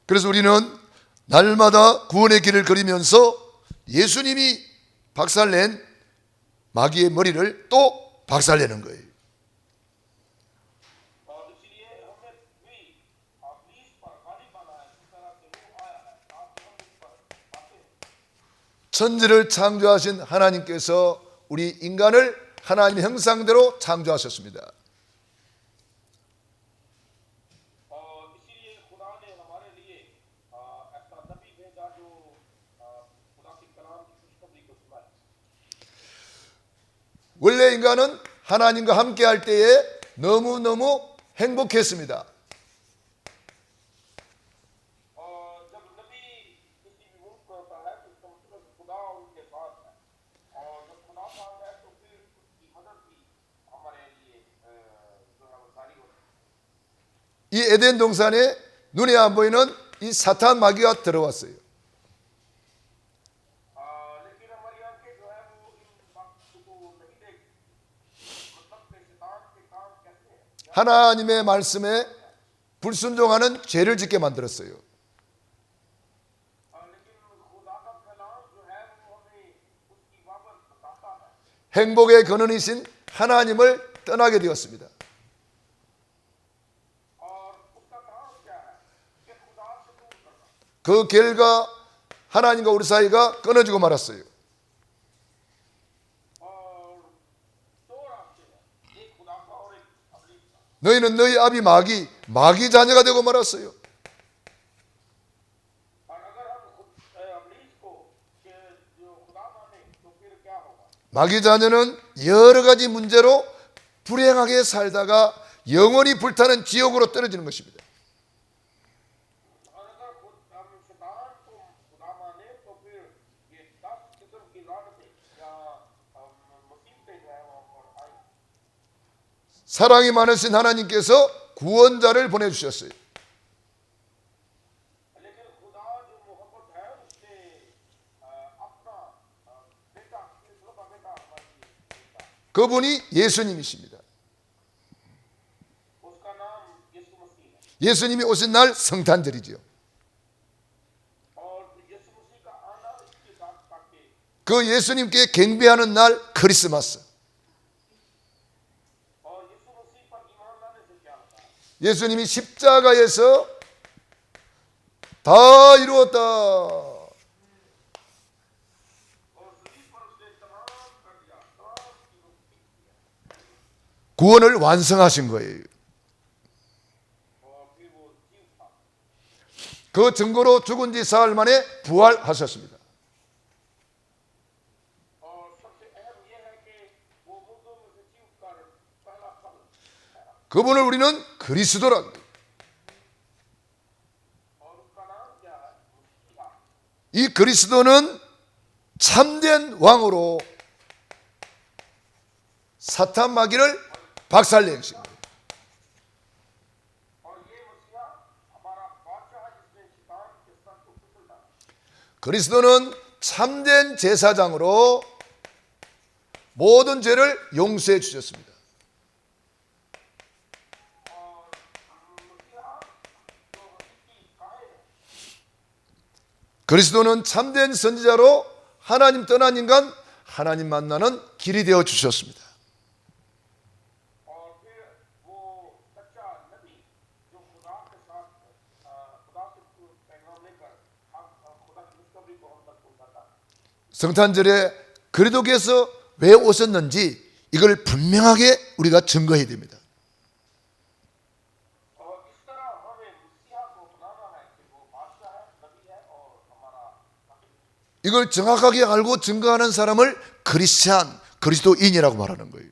그래서 우리는 날마다 구원의 길을 걸으면서 예수님이 박살낸 마귀의 머리를 또 박살내는 거예요. 천지를 창조하신 하나님께서 우리 인간을 하나님의 형상대로 창조하셨습니다. 원래 인간은 하나님과 함께 할 때에 너무너무 행복했습니다. 이 에덴 동산에 눈에 안 보이는 이 사탄 마귀가 들어왔어요. 하나님의 말씀에 불순종하는 죄를 짓게 만들었어요. 행복의 근원이신 하나님을 떠나게 되었습니다. 그 결과 하나님과 우리 사이가 끊어지고 말았어요. 너희는 너희 아비 마귀 자녀가 되고 말았어요. 마귀 자녀는 여러 가지 문제로 불행하게 살다가 영원히 불타는 지옥으로 떨어지는 것입니다. 사랑이 많으신 하나님께서 구원자를 보내주셨어요. 그분이 예수님이십니다. 예수님이 오신 날 성탄절이죠. 그 예수님께 경배하는 날 크리스마스. 예수님이 십자가에서 다 이루었다. 구원을 완성하신 거예요. 그 증거로 죽은 지 사흘 만에 부활하셨습니다. 그분을 우리는 그리스도라고. 이 그리스도는 참된 왕으로 사탄 마귀를 박살내신 거예요. 그리스도는 참된 제사장으로 모든 죄를 용서해 주셨습니다. 그리스도는 참된 선지자로 하나님 떠난 인간 하나님 만나는 길이 되어 주셨습니다. 성탄절에 그리스도께서 왜 오셨는지 이걸 분명하게 우리가 증거해야 됩니다. 이걸 정확하게 알고 증거하는 사람을 크리스찬, 그리스도인이라고 말하는 거예요.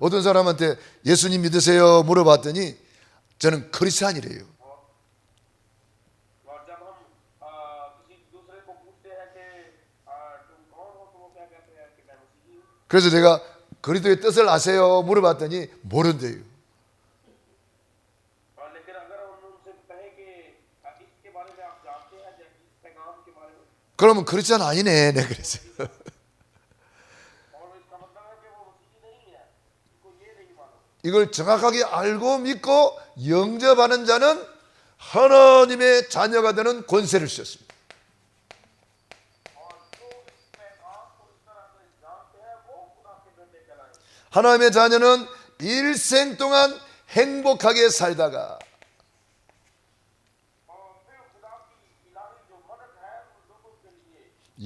어떤 사람한테 예수님 믿으세요 물어봤더니 저는 크리스찬이래요. 그래서 제가 그리스도의 뜻을 아세요 물어봤더니 모른대요. 그러면 크리스찬 아니네, 내가 그랬어요. 이걸 정확하게 알고 믿고 영접하는 자는 하나님의 자녀가 되는 권세를 주셨습니다. 하나님의 자녀는 일생 동안 행복하게 살다가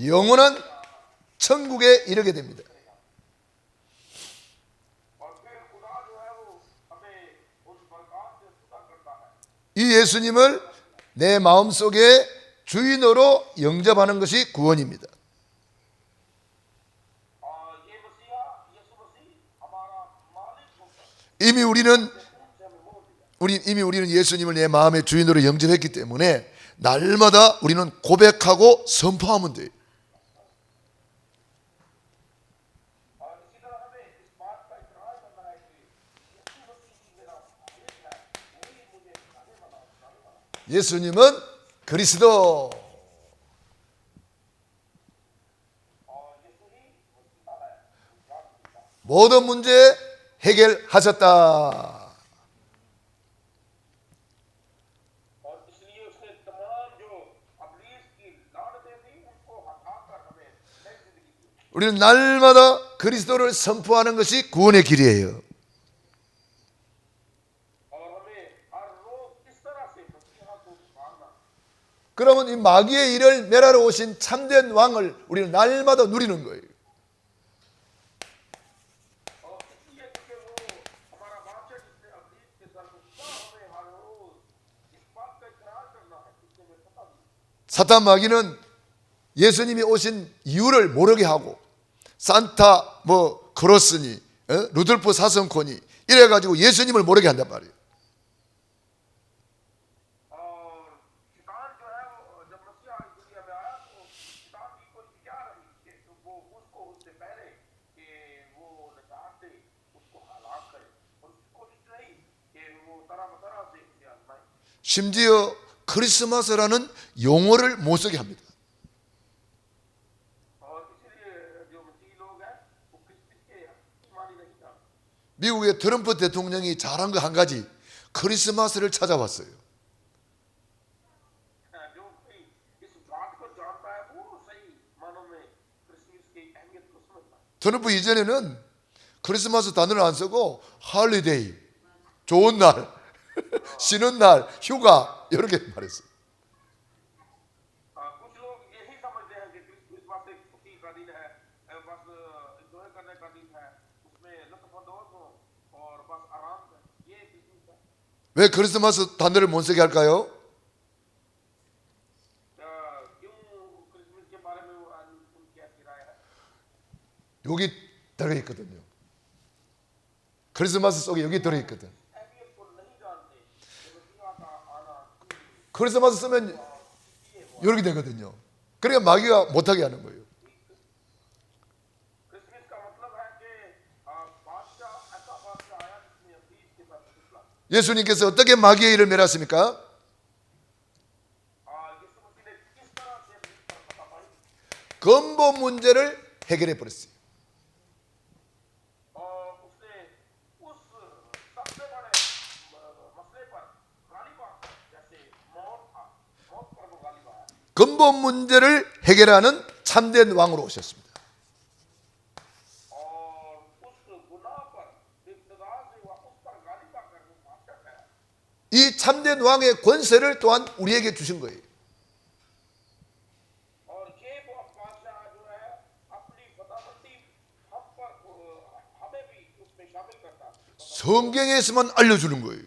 영원한 천국에 이르게 됩니다. 이 예수님을 내 마음속에 주인으로 영접하는 것이 구원입니다. 이미 우리는 예수님을 내 마음의 주인으로 영접했기 때문에 날마다 우리는 고백하고 선포하면 돼요. 예수님은 그리스도. 모든 문제 해결하셨다. 우리는 날마다 그리스도를 선포하는 것이 구원의 길이에요. 그러면 이 마귀의 일을 멸하러 오신 참된 왕을 우리는 날마다 누리는 거예요. 사탄 마귀는 예수님이 오신 이유를 모르게 하고 산타 크로스니 루돌프 사성코니 이래가지고 예수님을 모르게 한단 말이에요. 심지어 크리스마스라는 용어를 못 쓰게 합니다. 미국의 트럼프 대통령이 잘한 거 한 가지, 크리스마스를 찾아왔어요. 트럼프 이전에는 크리스마스 단어를 안 쓰고 할리데이, 좋은 날, 쉬는 날, 휴가 이렇게 말했어요. 왜 크리스마스 단어를 못 쓰게 할까요? 여기 들어있거든요. 크리스마스 속에 여기 들어있거든. 크리스마스 쓰면 이렇게 되거든요. 그러니까 마귀가 못하게 하는 거예요. 예수님께서 어떻게 마귀의 일을 멸하십니까? 근본 문제를 해결해 버렸어요. 근본 문제를 해결하는 참된 왕으로 오셨습니다. 이 참된 왕의 권세를 또한 우리에게 주신 거예요. 성경에서만 알려주는 거예요.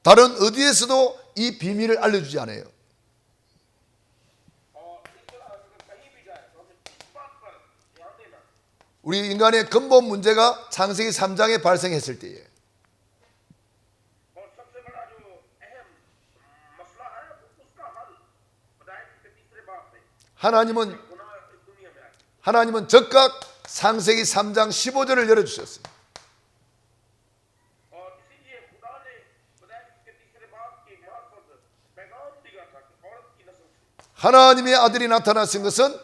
다른 어디에서도 이 비밀을 알려주지 않아요. 우리 인간의 근본 문제가 창세기 3장에 발생했을 때에 하나님은 즉각 창세기 3장 15절을 열어주셨어요. 하나님의 아들이 나타나신 것은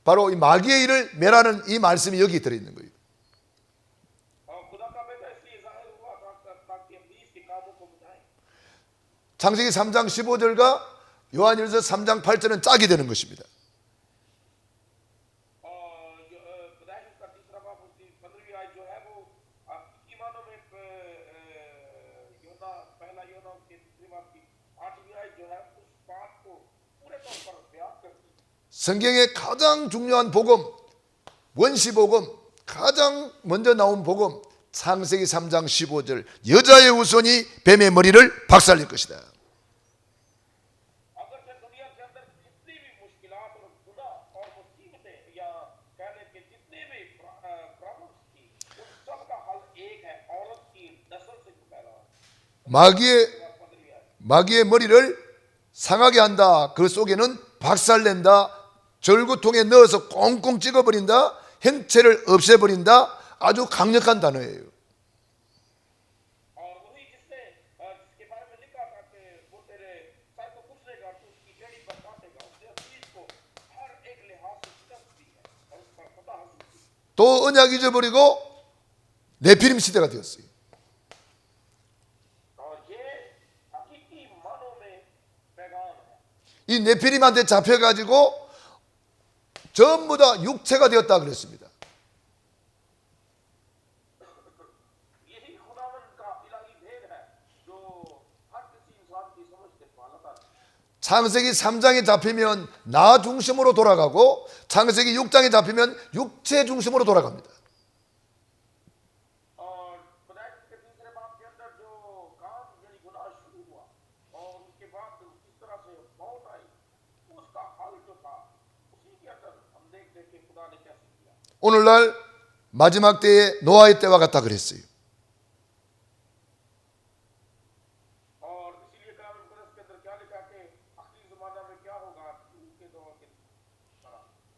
바로 이 마귀의 일을 멸하는 이 말씀이 여기 들어있는 거예요. 창세기 3장 15절과 요한일서 3장 8절은 짝이 되는 것입니다. 성경의 가장 중요한 복음, 원시복음, 가장 먼저 나온 복음, 창세기 3장 15절, 여자의 후손이 뱀의 머리를 박살낼 것이다. 마귀의 머리를 상하게 한다. 그 속에는 박살낸다, 절구통에 넣어서 꽁꽁 찍어버린다, 형체를 없애버린다. 아주 강력한 단어예요. 또 언약 잊어버리고 네피림 시대가 되었어요. 이 네피림한테 잡혀가지고 전부 다 육체가 되었다 그랬습니다. 창세기 3장에 잡히면 나 중심으로 돌아가고 창세기 6장에 잡히면 육체 중심으로 돌아갑니다. 오늘날 마지막 때에 노아의 때와 같다 그랬어요.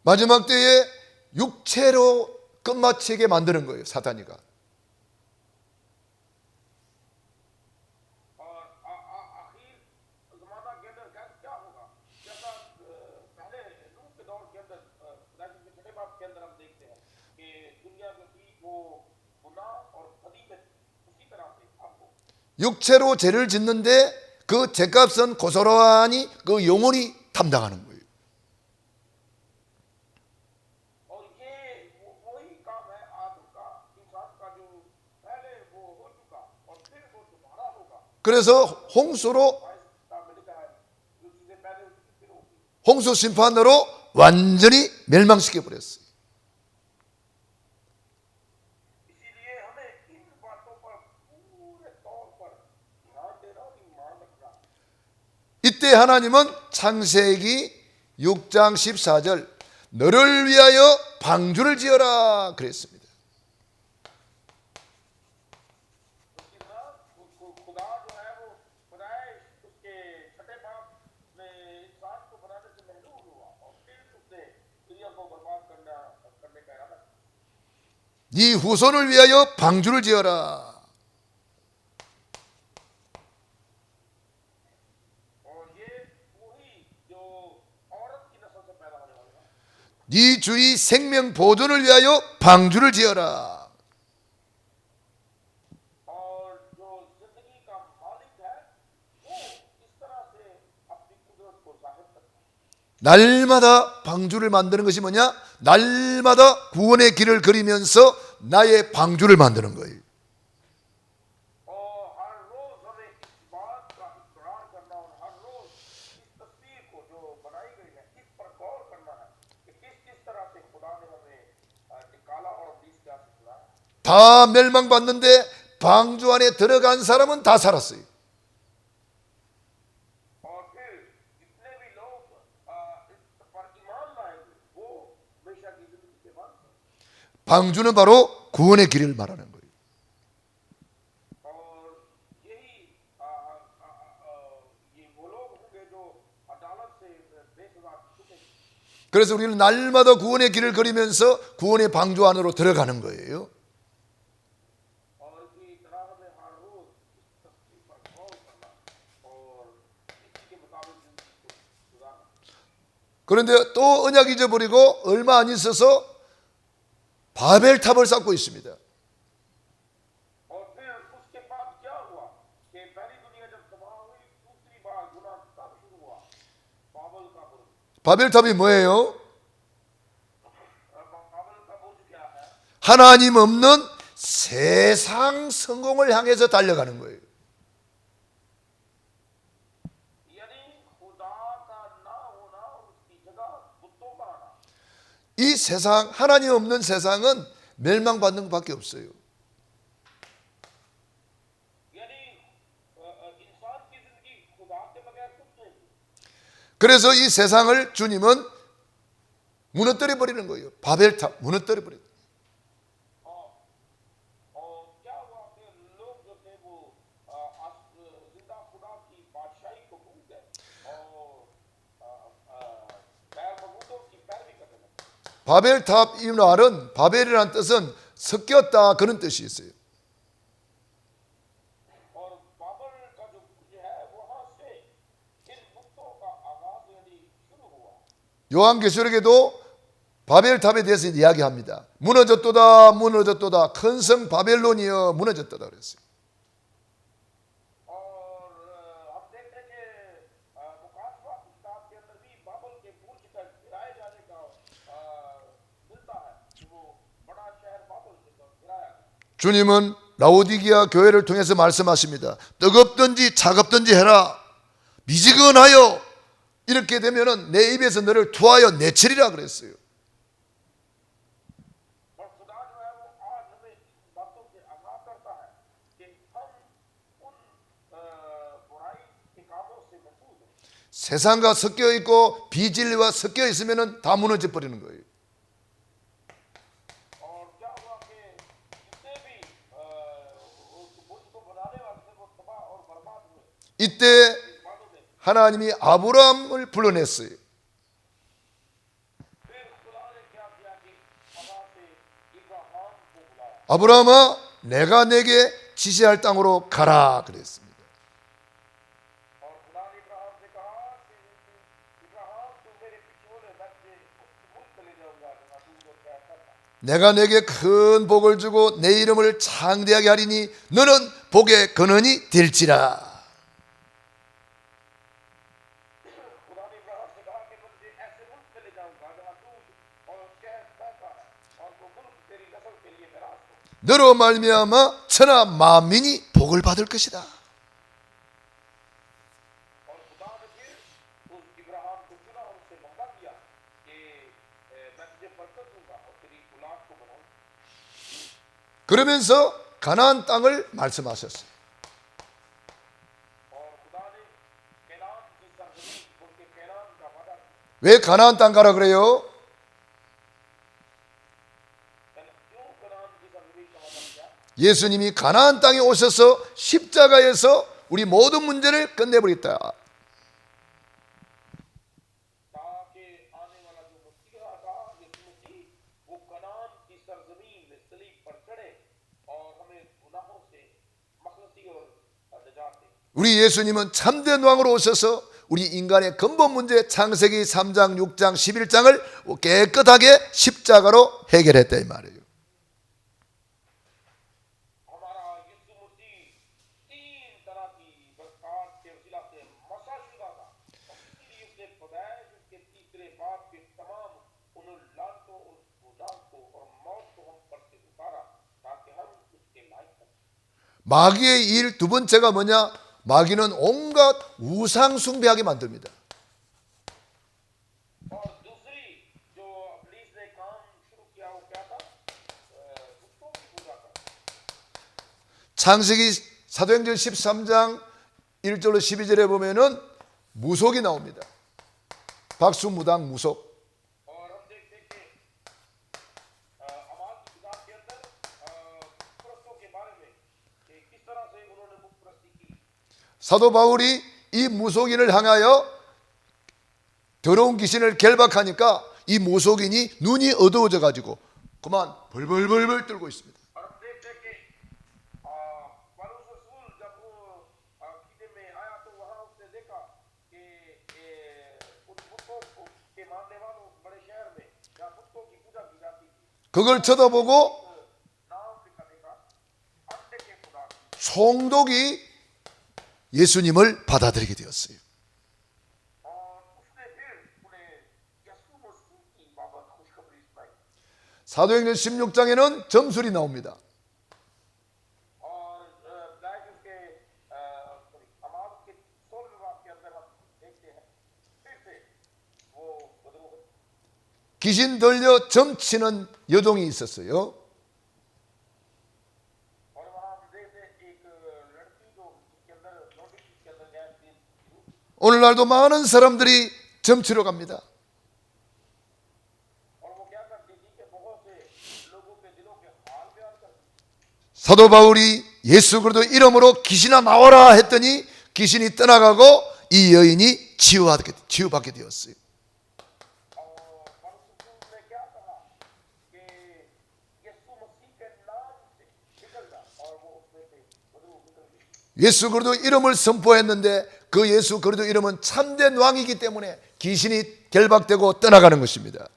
마지막 때에 육체로 끝마치게 만드는 거예요, 사탄이가. 육체로 죄를 짓는데 그 죄값은 고스란히 그 영혼이 담당하는 거예요. 그래서 홍수 심판으로 완전히 멸망시켜 버렸어요. 이때 하나님은 창세기 6장 14절 너를 위하여 방주를 지어라 그랬습니다. 네 후손을 위하여 방주를 지어라. 네 주의 생명 보존을 위하여 방주를 지어라. 날마다 방주를 만드는 것이 뭐냐? 날마다 구원의 길을 그리면서 나의 방주를 만드는 거예요. 다 멸망받는데 방주 안에 들어간 사람은 다 살았어요. 방주는 바로 구원의 길을 말하는 거예요. 그래서 우리는 날마다 구원의 길을 그리면서 구원의 방주 안으로 들어가는 거예요. 그런데 또 언약 잊어버리고 얼마 안 있어서 바벨탑을 쌓고 있습니다. और फिर उसके बाद क्या हुआ कि पहली दुनिया जब तबाह हुई दूसरी बार गुनाह तब शुरू हुआ बाबल का बुर्ज। 바벨탑이 뭐예요? बाबल का बुर्ज क्या है? 하나님 없는 세상 성공을 향해서 달려가는 거예요. यानी खुदा का ना होना और उसकी जगह बुतों का आना। 이 세상, 하나님 없는 세상은 멸망받는 것밖에 없어요. यानी इंसान की जिंदगी खुदा के बगैर कुछ नहीं। 그래서 이 세상을 주님은 무너뜨려 버리는 거예요. 바벨탑 무너뜨려 버리는. और क्या हुआ कि लोग जो थे वो जिंदा खुदा की बादशाही को भूल गए और गैर मबूदों की पैरवी करने लगे। 바벨탑 이 말은 바벨이라는 뜻은 섞였다 그런 뜻이 있어요. और बाबल का जो बुर्ज है वहां से इन बुतों का आगाज यानी शुरू हुआ। 요한계시록에도 바벨탑에 대해서 이야기합니다. 무너졌도다 무너졌도다 큰 성 바벨론이여 무너졌도다 그랬어요. और हम देखते हैं कि मुकाशवा की किताब के अंदर भी बाबल के बुर्ज का गिराए जाने का मिलता है कि वो बड़ा शहर बाबल से गिराया गया। 주님은 라오디게아 교회를 통해서 말씀하십니다. 뜨겁든지 차갑든지 해라. 미지근하여 이렇게 되면은 내 입에서 너를 투하여 내치리라 그랬어요. और खुदा जो है वो आज हमें इन बातों से आगाह करता है कि हम उन बुराई के कामों से महफूज हैं। 세상과 섞여 있고 비진리와 섞여 있으면은 다 무너져 버리는 거예요. और क्या हुआ कि जितने भी उस बुर्ज को बनाने वाले थे वो तबाह और बर्बाद हुए 이때 इस बातों में। 하나님이 아브라함을 불러냈어요. फिर खुदा ने क्या किया कि अब्राहम से इब्राहिम को बुलाया 아브라함아 내가 내게 지시할 땅으로 가라 그랬습니다. और खुदा ने इब्राहिम से कहा कि इब्राहिम तू मेरे पिछोले मैं तुझे उस मुल्क ले जाऊंगा जहाँ तू जो कहता था। 내가 내게 큰 복을 주고 내 이름을 창대하게 하리니 너는 복의 근원이 될지라. खुदा ने इब्राहिम से कहा कि मैं तुझे ऐसे मुल्क में ले जाऊंगा जहाँ दूध और शहद बहता है और वो मुल्क तेरी नस्ल के लिए मिरास हो। 너로 말미암아 천하 만민이 복을 받을 것이다. और खुदा ने फिर उस इब्राहिम को चुना और उससे वादा किया कि मैं तुझे बरकत दूंगा और तेरी औलाद को बनाऊंगा। 그러면서 가나안 땅을 말씀하셨어요. और खुदा ने कैनान की सरजमीन उनके कैनान का वादा किया। 왜 가나안 땅 가라 그래요? क्यों कैनान की सरजमीन का वादा किया? 예수님이 가나안 땅에 오셔서 십자가에서 우리 모든 문제를 끝내버렸다. ताकि आने वाला जो मसीहा था यीशु मसीह वो कनान की सरजमीन में सलीब पर चढ़े और हमें गुनाहों से मखलसी और निजात दे। 우리 예수님은 참된 왕으로 오셔서 우리 인간의 근본 문제 창세기 3장, 6장, 11장을 깨끗하게 십자가로 해결했다 이 말이에요. हमारा यीशु मसीह तीन तरह की बरकत के वसीला से मसाशुदा था और इसीलिए उसने पैदाइश उसके तीसरे बाप के तमाम उन लानतों और गुनाह को और मौत को हम पर से उतारा ताकि हम उसके लायक बने। 마귀의 일 두 번째가 뭐냐? 마귀는 온갖 우상 숭배하게 만듭니다. और दूसरी जो इब्लीस ने काम शुरू किया वो क्या था? बुतों की पूजा करना। 창세기 사도행전 13장 1절로 12절에 보면은 무속이 나옵니다. 박수무당 무속. और हम देखते हैं कि अमाल की किताब के अंदर परस्तों के बारे में कि किस तरह से उन्होंने मुख प्रस्ती की। 사도 바울이 이 무속인을 향하여 더러운 귀신을 결박하니까 이 무속인이 눈이 어두워져 가지고 그만 벌벌벌벌 떨고 있습니다. और हम देखते हैं कि पौलुस रसूल जब वो कीदे में आया तो वहां उसने देखा कि उन बुतों के मान 그걸 쳐다보고 नाम लिखा देखा अंडे के खुदा की 송독이 예수님을 받아들이게 되었어요. और उसने फिर उन्हें यीशु मसीह की बाबत खुशखबरी सुनाई 사도행전 16장에는 점술이 나옵니다. और लाइफ के अमाल के 16वें बाब के अंदर हम देखते हैं फिर से वो बदलू 귀신 들려 점치는 여종이 있었어요. और वहां हम देखते हैं एक लड़की जो के अंदर नोटिस के अंदर गैस थी 오늘날도 많은 사람들이 점치러 갑니다. और वो क्या करती थी कि बहुत से लोगों के दिलों के हाल बयान करती 사도 바울이 예수 그리스도 이름으로 귀신아 나와라 했더니 귀신이 떠나가고 이 여인이 치유받게 되었어요. और परसुकुल ने क्या कहा कि यीशु मसीह के नाम से निकल जा और वो उसमें से बदलू निकल गई 예수 그리스도 이름을 선포했는데 그 예수 그리스도 이름은 참된 왕이기 때문에 귀신이 결박되고 떠나가는 것입니다.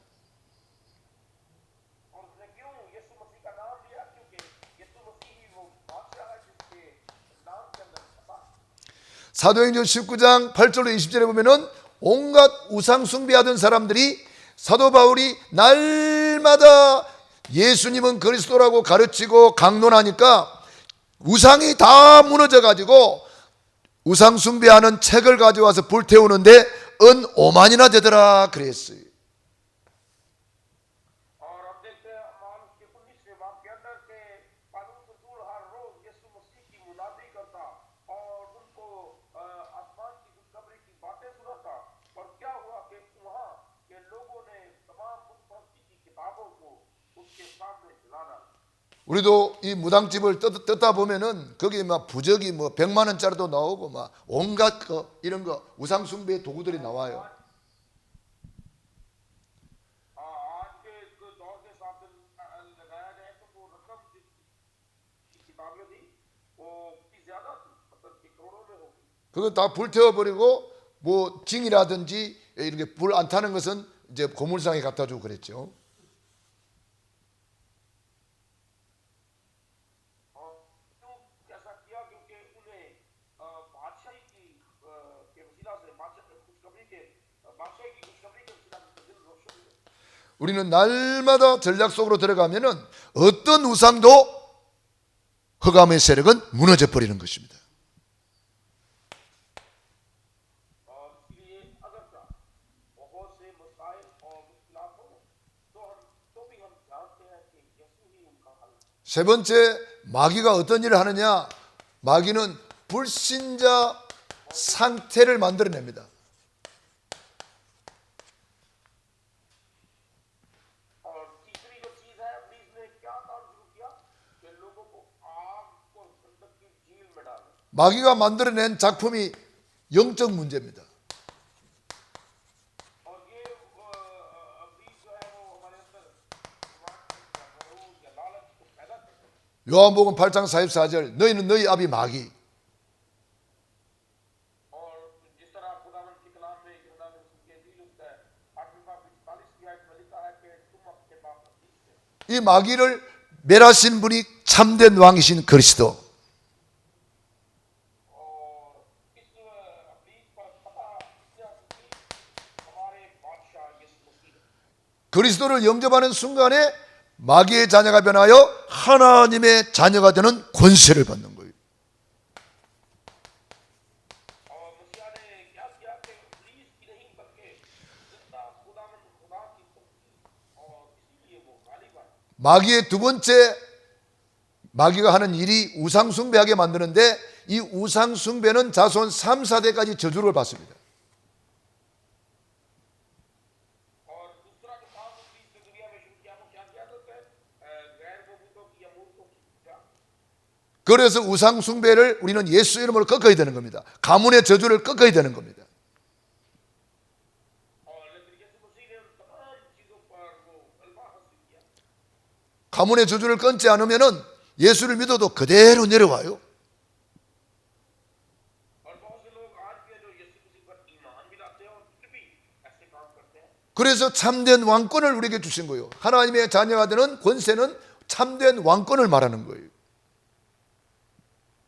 और उसने क्यों यीशु मसीह का नाम लिया क्योंकि यीशु मसीह ही वो बादशाह है जिसके नाम के अंदर छपा 사도행전 19장 8절로 20절에 보면은 온갖 우상 숭배하던 사람들이 사도 바울이 날마다 예수님은 그리스도라고 가르치고 강론하니까 우상이 다 무너져 가지고 우상 숭배하는 책을 가져와서 불태우는데 은 5만이나 되더라 그랬어요. और हम देखते हैं मार्क के 19वें बाब के अंदर के पालूस रसूल हर रोज यीशु मसीह की मुनादी करता और उनको आसमान की खुशखबरी की बातें सुनाता और क्या हुआ कि वहां के लोगों ने तमाम बुतपरस्ती की किताबों को उसके सामने जला डाला 우리도 이 무당집을 뜯다 보면은 거기에 막 부적이 뭐 100만 원짜리도 나오고 막 온갖 거 이런 거 우상 숭배의 도구들이 나와요. आज के दौर के साथ लगाया जाए तो वो रकम की किताबें थी वो की ज्यादा थी मतलब कि करोड़ों में होगी 그거 다 불태워 버리고 뭐 징이라든지 이렇게 불 안 타는 것은 이제 고물상에 갖다 주고 그랬죠. और क्यों ऐसा किया क्योंकि उन्हें बादशाही की के वसीला से बादशाही की खुशखबरी के वसीला से दिल रोशन हुए 우리는 날마다 전략 속으로 들어가면은 어떤 우상도 흑암의 세력은 무너져 버리는 것입니다. और इसलिए अगर बहुत से मसाइल और मुश्किलात हो तो भी हम जानते हैं कि यीशु ही उनका हल है 세 번째, 마귀가 어떤 일을 하느냐? 마귀는 불신자 상태를 만들어냅니다. और तीसरी जो चीज है पुलिस ने क्या काम शुरू किया कि लोगों को आग को गंधक की झील में डाला 마귀가 만들어낸 작품이 영적 문제입니다. और ये पुलिस जो है वो हमारे अंदर मरूद या लालच को पैदा करते हैं 요한복음 8장 44절 너희는 너희 아비 마귀 और जिस तरह खुदावंद के कलाम में यूहन्ना में उसके इंजील लिखता है 8वीं बाब 45 की आयत में लिखा है कि तुम अपने बाप मसीह से 이 마귀를 멸하신 분이 참된 왕이신 그리스도 और इस पुलिस पर पता हमारे बादशाह यीशु मसीह 그리스도를 영접하는 순간에 마귀의 자녀가 변하여 하나님의 자녀가 되는 권세를 받는 거예요. और मसीहा ने क्या किया कि पुलिस की नहीं बल्कि जिंदा खुदावंद खुदा की शक्ति और इसीलिए वो गालिब आए 마귀의 두 번째 마귀가 하는 일이 우상 숭배하게 만드는데 이 우상 숭배는 자손 3, 4대까지 저주를 받습니다. और दूसरा जो काम पुलिस ने दुनिया में शुरू किया वो क्या किया करते हैं गैर मौजूदों की या मूर्तों की पूजा 그래서 우상 숭배를 우리는 예수 이름으로 꺾어야 되는 겁니다. 가문의 저주를 꺾어야 되는 겁니다. और लेकिन यीशु मसीह ने उन तमाम चीजों पर वो गलबा हासिल किया 가문의 저주를 끊지 않으면은 예수를 믿어도 그대로 내려와요. और बहुत से लोग आज भी हैं जो यीशु मसीह पर ईमान भी लाते हैं और फिर भी ऐसे काम करते हैं 그래서 참된 왕권을 우리에게 주신 거예요. 하나님의 자녀가 되는 권세는 참된 왕권을 말하는 거예요.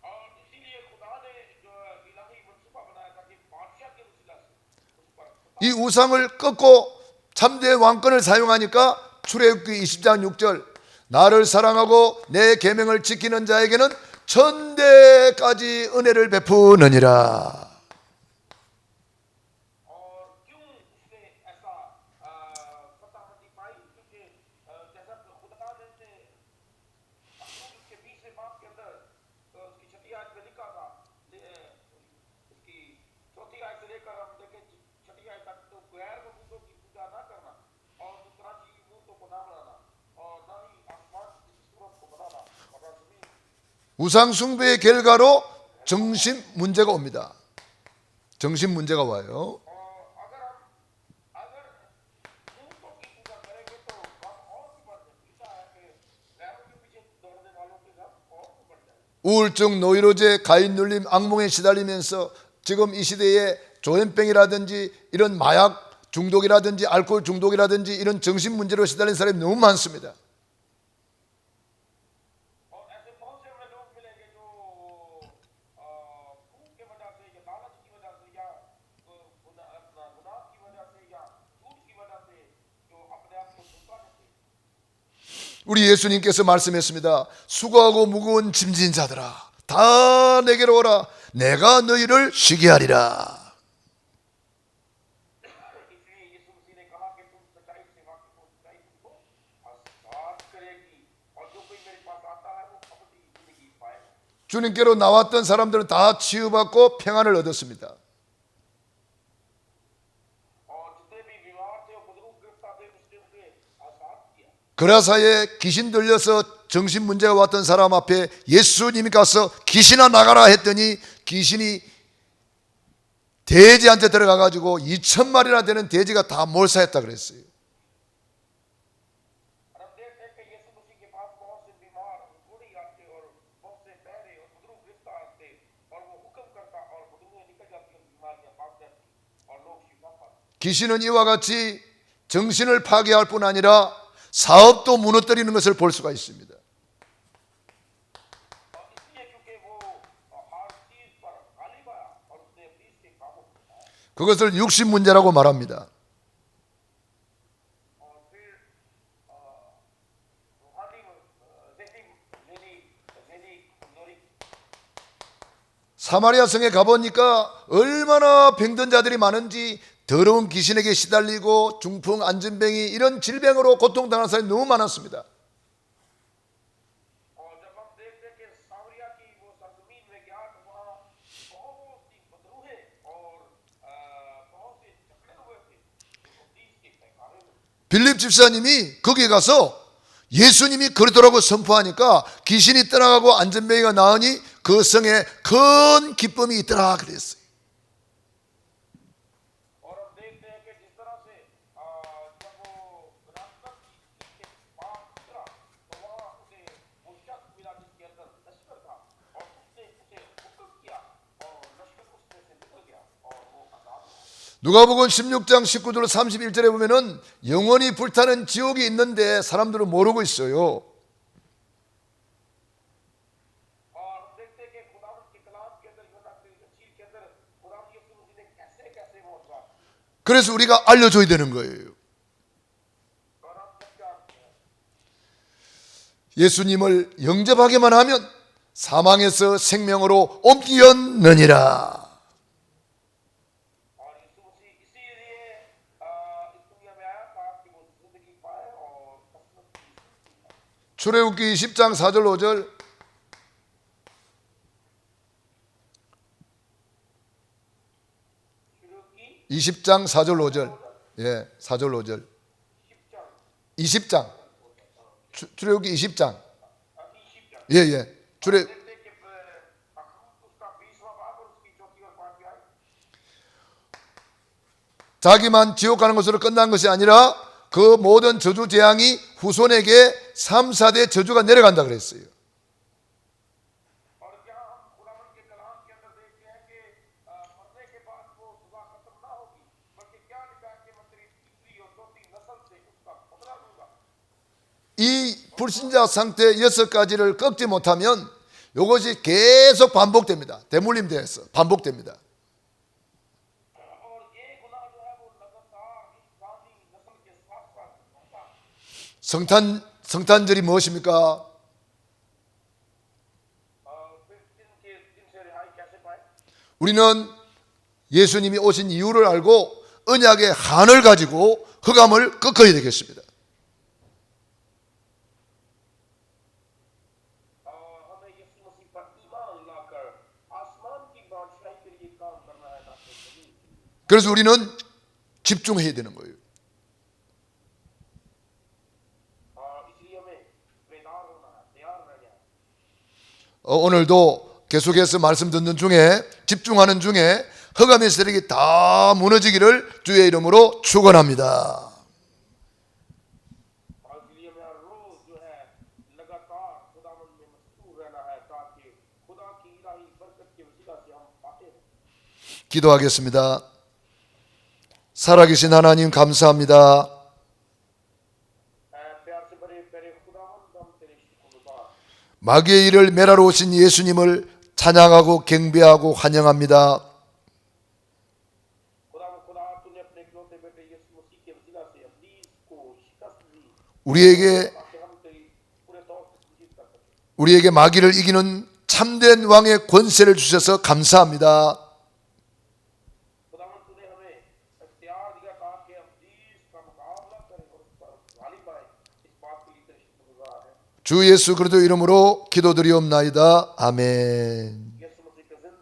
और इसीलिए खुदा ने जो इलाही मनसूबा बनाया था कि बादशाह के वसीला से उस पर 이 우상을 끊고 참된 왕권을 사용하니까 출애굽기 20장 6절 나를 사랑하고 내 계명을 지키는 자에게는 천대까지 은혜를 베푸느니라. और क्यों उसने ऐसा फताहमती पाई क्योंकि जैसा खुदा ने उसके 20वें बाप के अंदर उसकी छठी आयत में लिखा था उसकी चौथी आयत से लेकर हम देखें छठी आयत तक तो गैर मबूतों की पूजा ना करना और दूसरा की मूर्तों को ना बनाना और ना ही आसमान की सूरत को बनाना और ना जमीन 우상 숭배의 결과로 정신 문제가 옵니다. 정신 문제가 와요. अगर मूर्तों की पूजा करेंगे तो हम और भी बढ़ जाएंगे ऐसा है कि गैरों के पीछे दौड़ने वालों के साथ और भी बढ़ जाएंगे 우울증, 노이로제, 가인 눌림, 악몽에 시달리면서 지금 이 시대에 조현병이라든지 이런 마약 중독이라든지 알코올 중독이라든지 이런 정신 문제로 시달린 사람이 너무 많습니다. और ऐसे बहुत से हमें लोग मिलेंगे जो भूख के वजह से या लालच की वजह से या अपना गुनाह की वजह से या झूठ की वजह से जो अपने आप को धोखा देते हैं 우리 예수님께서 말씀했습니다. 수고하고 무거운 짐진 자들아 다 내게로 오라 내가 너희를 쉬게 하리라. इसलिए यीशु मसीह ने कहा कि तुम सच्चाई से वाकिफ हो सच्चाई तुमको आजाद करेगी और जो कोई मेरे पास आता है वो अपनी जिंदगी पाएगा 주님께로 나왔던 사람들은 다 치유받고 평안을 얻었습니다. और जितने भी बीमार थे और बुजुर्ग गिरफ्तार थे उसने उन्हें आजाद किया 그라사에 귀신 들려서 정신 문제가 왔던 사람 앞에 예수님이 가서 귀신아 나가라 했더니 귀신이 돼지한테 들어가가지고 2,000마리나 되는 돼지가 다 몰사했다 그랬어요. और हम देखते हैं कि यीशु मसीह के पास बहुत से बीमार बूढ़ी आते और बहुत से बहरे और बुजुर्ग गिरफ्तार थे और वो हुक्म करता और बुजुर्गें निकल जाती हैं बीमारियां भाग जाती और लोग शिफा पाते 귀신은 이와 같이 정신을 파괴할 뿐 아니라 사업도 무너뜨리는 것을 볼 수가 있습니다. और इसलिए क्योंकि वो हर चीज पर गालिब आया और उसने इब्लीस के काबू में आया 그것을 육신 문제라고 말합니다. और फिर रूहानी ज़हनी कमजोरी 사마리아 성에 가보니까 얼마나 병든 자들이 많은지 더러운 귀신에게 시달리고 중풍, 안전병이 이런 질병으로 고통당하는 사람이 너무 많았습니다. और जब हम देखते हैं कि सामरिया की वो सरजमीन में गया तो वहाँ बहुत सी बदरूहें और बहुत से जकड़े हुए थे जो तीस के पैकारे में 빌립 집사님이 거기에 가서 예수님이 그러더라고 선포하니까 귀신이 떠나가고 안전병이가 나으니 그 성에 큰 기쁨이 있더라 그랬어요. और हम देखते हैं कि जिस तरह से जब वो रास्ता के पास उतरा तो वहाँ उसे वो शख्स मिला जिसके अंदर लश्कर था और उसने उसे हुक्म किया और लश्कर उसमें से निकल गया और वो आजाद हो गया 누가복음 16장 19절 31절에 보면은 영원히 불타는 지옥이 있는데 사람들은 모르고 있어요. और हम देखते हैं कि खुदावंद के कलाम के अंदर यूहन्ना की इंजील के अंदर खुदावंद यीशु मसीह ने कैसे कैसे वो आजाद किया 그래서 우리가 알려줘야 되는 거예요. और हम जब जानते हैं 예수님을 영접하기만 하면 사망에서 생명으로 옮기었느니라. और यीशु मसीह इसीलिए इस दुनिया में आया था कि वो जिंदगी पाए और कसरत की जिंदगी पाए 출애굽기 10장 4절 5절 शुरू की 20장 4절 5절 예 4절 5절 10 20장 출애굽기 20장 अभी 10 예예 출애 देखते कि उसका 20वां बाब और उसकी चौथी और पांचवी आयत 자기만 지옥 가는 것으로 끝난 것이 아니라 그 모든 저주 재앙이 후손에게 3, 4대 저주가 내려간다 그랬어요. और यहाँ हम खुदावंद के कलाम के अंदर देखते हैं कि मरने के बाद वो सजा खत्म ना होगी बल्कि क्या लिखा है कि मंत्री तीसरी और 이 불신자 상태 6가지를 꺾지 못하면 이것이 계속 반복됩니다. 대물림대에서 반복됩니다. और ये गुनाह जो है वो लगातार इस पुरानी नस्ल के साथ साथ होता है। 성탄절이 무엇입니까? फिर दिन से रिहाई कैसे पाए? 우리는 예수님이 오신 이유를 알고 언약의 한을 가지고 흑암을 꺾어야 되겠습니다. हमें यीशु मसीह पर ईमान लाकर आसमान की बादशाही के लिए काम करना है ना कि जमीन की। 그래서 우리는 집중해야 되는 거예요. इसलिए हमें बेदार होना है, तैयार रहना है। 오늘도 계속해서 말씀 듣는 중에 집중하는 중에 흑암의 세력이 다 무너지기를 주의 이름으로 축원합니다. और इसलिए हमें हर रोज जो है लगातार खुदावन में मशगूल रहना है ताकि खुदा की इलाही बरकत के वसीला से हम पाते हैं। 기도하겠습니다. 살아계신 하나님 감사합니다. प्यार से बड़े प्यारे खुदावन हम तेरे शुक्रगुजार। 마귀의 일을 멸하러 오신 예수님을 찬양하고 경배하고 환영합니다. खुदा तूने अपने इकलौते बेटे यीशु मसीह के वसीला से इब्लीस को शिकस्त दी 우리에게 ताकि हम तेरी पूरे तौर पर पूजित कर सकें। 우리에게 마귀를 이기는 참된 왕의 권세를 주셔서 감사합니다. खुदावन तूने हमें इख्तियार दिया ताकि इब्लीस का मुकाबला करें और उस पर गालिब पाए। इस बात के लिए तेरे शुक्रगुजार हैं। 주 예수 그리스도 이름으로 기도드리옵나이다. 아멘.